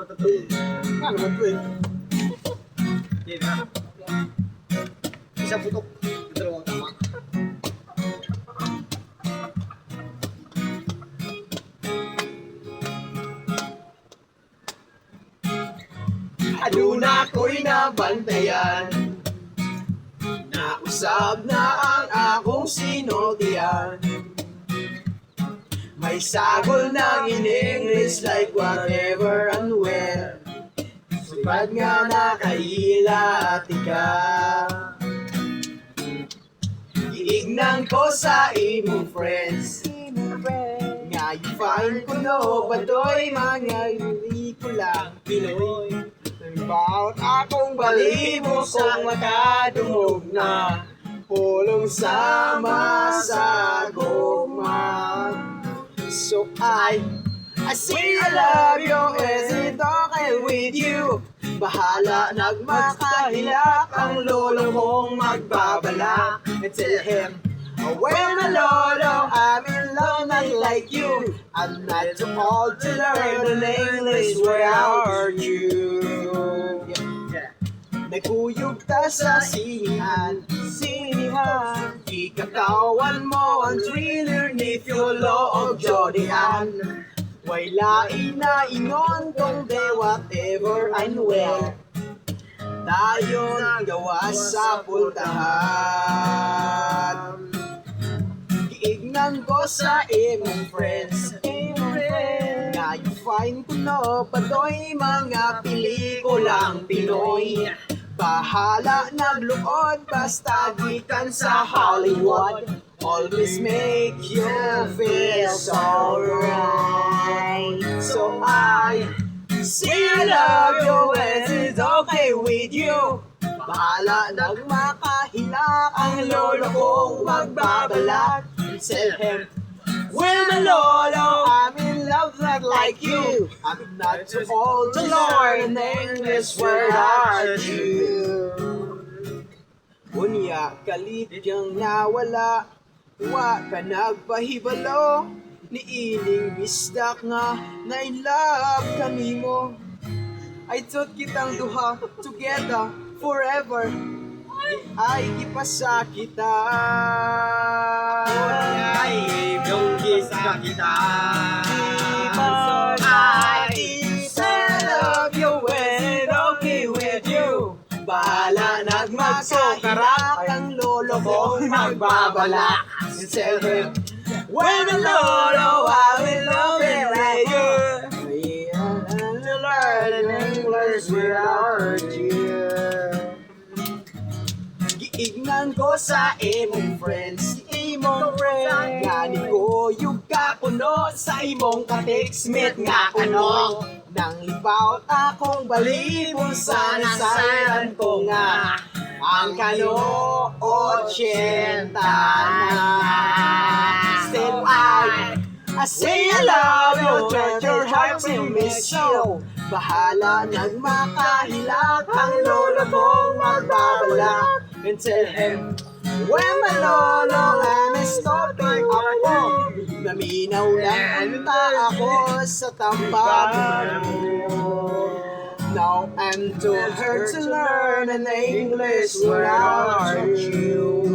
Ano naman to eh? Yan na. Isang putok. Dalawang tama. Ano na ako'y nabantayan, nausap na ang akong sinultian. May sagol ng in-English like whatever and where. Supat nga nakahilati ka. Iignan ko sa imong friends, nga i-find ko no, batoy mga lang Pinoy. Bawat akong balibo kung makadungog na pulong sama sa gugma. So I say I love you, is it okay with you? Bahala nagmakahilak ang lolo kong magbabala. And tell him, well my lolo, I'm in love not like you. I'm not too old to learn an English, where are you? Nagkuyog ta sa sinihan, ikakawan mo ang thriller ni Fiolo o Jodian. Way lain na ingon kung de whatever and where. Tayo nang gawa sa pultahan. Giignan ko sa imong friends, nga you-find ko no, patoy mga pelikulang Pinoy. Bahala nagluod basta gikan sa Hollywood. Always make you feel so right. So I say I love you, and it's okay with you. Bahala nagmakahilak ang lolo kong magbabalat. Tell him, well my lolo, I'm in love not like you. I'm not too old to learn English, where are you? Unya kalit yang nawala, wa ka nagpahibalo. Niiling bisdak nga na in love kanimo. I thought kitang duha together forever. Ay ipasa kita. Ay gawis na kita. I love you when okay with you. Bahala nagmagsukarak ang lolo ko magbabala. And tell him, when the lolo I will love it like you. We are to learn in English without you. Giignan ko sa imong friends, nga ni ko yung kapuno sa imong ka-textmate nga kuno. Nang lipaut akong balibon sa nasayan ko nga ang kano 80 na. Still I say I love you, turn your heart to miss you. Bahala nagmakahilak ang lolo kong magbabala. And tell him, when my lolo I'm stopping ako, naminaw lang anta ako sa tambagan mo. Now I'm too hurt to learn an English without you.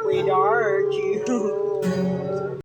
Without